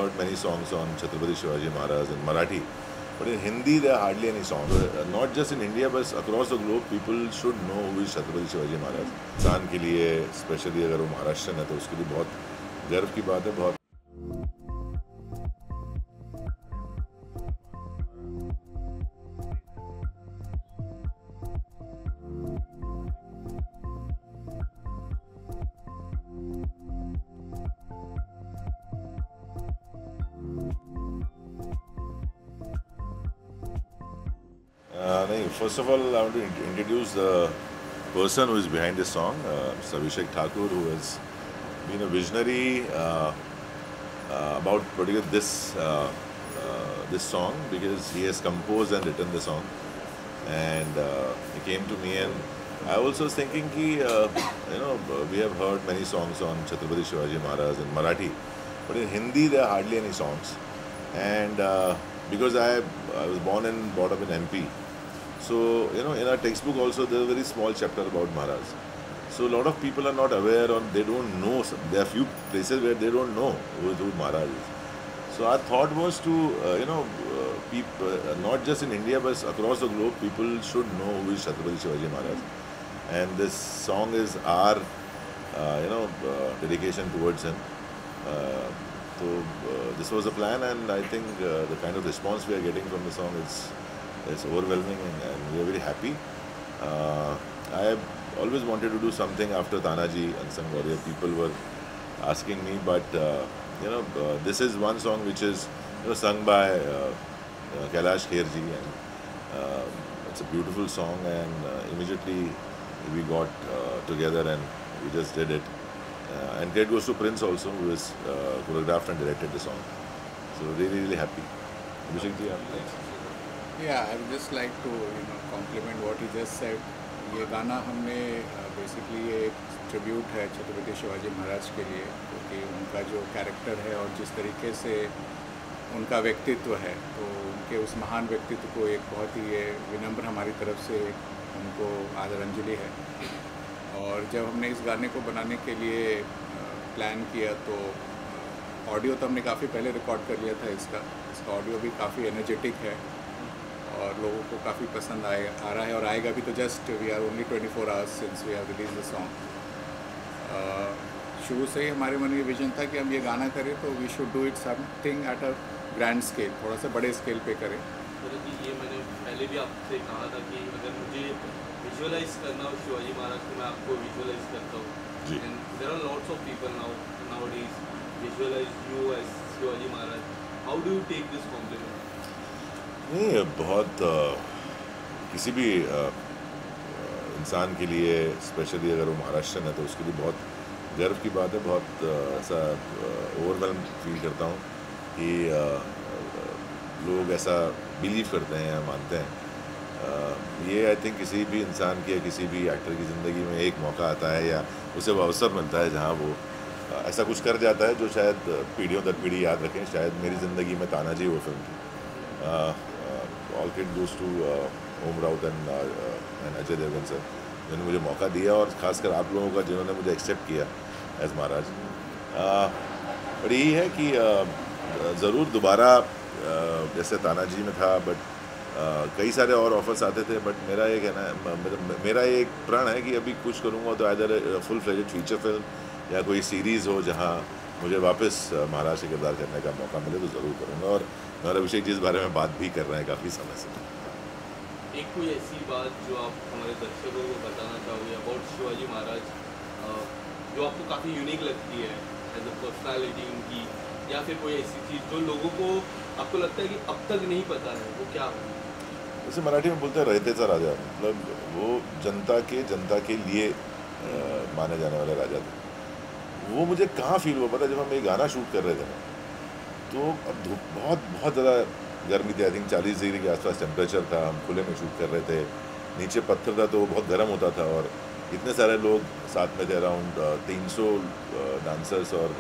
heard many songs on Chhatrapati Shivaji Maharaj in Marathi, but in Hindi there are hardly any songs. Not just in India, but across the globe, people should know who is Chhatrapati Shivaji Maharaj. इंसान के लिए, specially अगर वो महाराष्ट्र है तो उसके लिए बहुत गर्व की बात है. बहुत First of all, I want to introduce the person who is behind this song, Mr. Abhishek Thakur, who has been a visionary about particularly this song, because he has composed and written the song, and he came to me, and I also was thinking we have heard many songs on Chhatrapati Shivaji Maharaj in Marathi, but in Hindi there are hardly any songs, and because I was born and brought up in MP. So, in our textbook also there is a very small chapter about Maharaj. So a lot of people are not aware, or they don't know. There are few places where they don't know who Maharaj is. So our thought was to, people, not just in India but across the globe, people should know who is Chhatrapati Shivaji Maharaj. And this song is our, dedication towards him. So this was a plan, and I think the kind of response we are getting from the song is overwhelming, and we are very happy. I have always wanted to do something after Tanaji, Unsung Warrior. People were asking me, but this is one song which is sung by Kailash Kherji, and it's a beautiful song, and immediately we got together and we just did it. And credit goes to Prince also, who has choreographed and directed the song. So really happy. Abhishek ji, Yeah, I would just like to compliment what he just said. ये गाना हमने basically ये एक tribute है छत्रपति शिवाजी महाराज के लिए, क्योंकि उनका जो कैरेक्टर है और जिस तरीके से उनका व्यक्तित्व है, तो उनके उस महान व्यक्तित्व को एक बहुत ही ये विनम्र हमारी तरफ से उनको आदरांजलि है. और जब हमने इस गाने को बनाने के लिए प्लान किया, तो ऑडियो तो हमने काफ़ी पहले रिकॉर्ड कर लिया था. इसका ऑडियो भी काफ़ी एनर्जेटिक है और लोगों को काफ़ी पसंद आ रहा है, और आएगा भी. तो just we are only 24 hours since we have release the song. शुरू से ही हमारे मन में विजन था कि हम ये गाना करें तो we should do it something at a grand scale, थोड़ा सा बड़े स्केल पे करें. ये मैंने पहले भी आपसे कहा था कि अगर मुझे विजुअलाइज करना हो शिवाजी महाराज को, मैं आपको विजुअलाइज करता हूँ. And there are lots of people nowadays visualise you as Shivaji Maharaj. How do you take this compliment? नहीं, बहुत किसी भी इंसान के लिए, स्पेशली अगर वो महाराष्ट्र है तो उसके लिए बहुत गर्व की बात है. बहुत ऐसा ओवरवेल्म फील करता हूँ कि लोग ऐसा बिलीव करते हैं या मानते हैं. ये आई थिंक किसी भी इंसान की या किसी भी एक्टर की ज़िंदगी में एक मौका आता है या उसे वो अवसर मिलता है जहाँ वो ऐसा कुछ कर जाता है जो शायद पीढ़ियों दर पीढ़ी याद रखें. शायद मेरी ज़िंदगी में तानाजी वो फिल्म थी. All credit goes to Om Raut and Ajay Devgan sir, जिन्होंने मुझे मौका दिया, और ख़ासकर आप लोगों का जिन्होंने मुझे एक्सेप्ट किया एज महाराज. बट यही है कि ज़रूर दोबारा जैसे तानाजी में था, बट कई सारे और ऑफर्स आते थे. बट मेरा ये कहना, मेरा एक प्रण है कि अभी कुछ करूँगा तो इधर फुल फ्लेजेड फीचर फिल्म या कोई सीरीज़ हो जहाँ मुझे वापस महाराज के किरदार करने का मौका मिले तो ज़रूर करूँगा. और अभिषेक जी इस बारे में बात भी कर रहे हैं काफ़ी समय से. एक कोई ऐसी बात जो आप हमारे दर्शकों को बताना चाहोगे अबाउट शिवाजी महाराज, जो आपको काफ़ी यूनिक लगती है एज अ पर्सनैलिटी उनकी, या फिर कोई ऐसी चीज़ जो लोगों को आपको लगता है कि अब तक नहीं पता है, वो क्या हो? जैसे मराठी में बोलते हैं रहतेचा राजा, मतलब वो जनता के लिए माने जाने वाले राजा थे. वो मुझे कहाँ फील हुआ पता, जब हम ये गाना शूट कर रहे थे ना, तो अब धूप बहुत ज़्यादा गर्मी थी. आई थिंक 40 डिग्री के आसपास टेम्परेचर था. हम खुले में शूट कर रहे थे, नीचे पत्थर था तो बहुत गर्म होता था, और इतने सारे लोग साथ में थे. अराउंड 300 डांसर्स और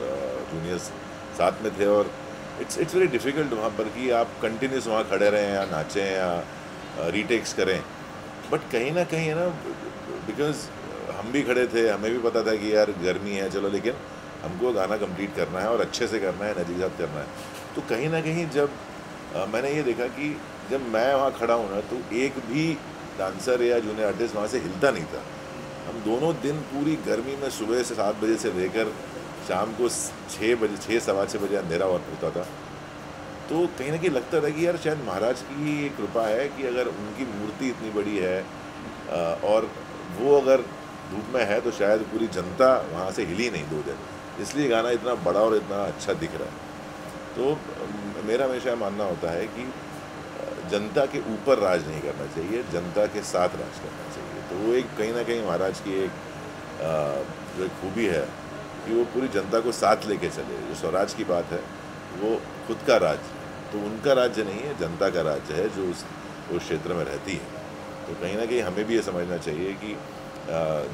जूनियर्स साथ में थे, और इट्स वेरी डिफ़िकल्ट वहाँ पर कि आप कंटिन्यूस वहाँ खड़े रहें या नाचें या रीटेक्स करें. बट कहीं ना कहीं है ना, बिकॉज हम भी खड़े थे, हमें भी पता था कि यार गर्मी है, चलो, लेकिन हमको गाना कंप्लीट करना है और अच्छे से करना है, एनर्जी के साथ करना है. तो कहीं ना कहीं जब मैंने ये देखा कि जब मैं वहाँ खड़ा हूँ ना, तो एक भी डांसर या जूनियर आर्टिस्ट वहाँ से हिलता नहीं था। हम दोनों दिन पूरी गर्मी में सुबह से 7 बजे से लेकर शाम को 6 बजे, 6 सवा 6 बजे अंधेरा होता था। तो कहीं ना कहीं लगता था कि यार शायद महाराज की ही एक कृपा है कि अगर उनकी मूर्ति इतनी बड़ी है और वो अगर धूप में है, तो शायद पूरी जनता वहाँ से हिली नहीं 2 दिन, इसलिए गाना इतना बड़ा और इतना अच्छा दिख रहा है। तो मेरा हमेशा मानना होता है कि जनता के ऊपर राज नहीं करना चाहिए, जनता के साथ राज करना चाहिए। तो वो एक कहीं ना कहीं महाराज की एक जो एक खूबी है कि वो पूरी जनता को साथ लेके चले। जो स्वराज की बात है, वो खुद का राज्य, तो उनका राज्य नहीं है, जनता का राज्य है जो उस क्षेत्र में रहती है। तो कहीं ना कहीं हमें भी ये समझना चाहिए कि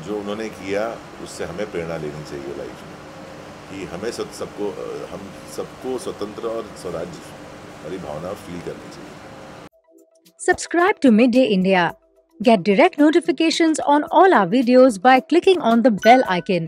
जो उन्होंने किया उससे हमें प्रेरणा लेनी चाहिए लाइफ में, कि हमें हम सबको स्वतंत्र और स्वराज्य वाली भावना फील करनी चाहिए। Subscribe to Midday India. Get direct notifications on all our videos by clicking on the bell icon.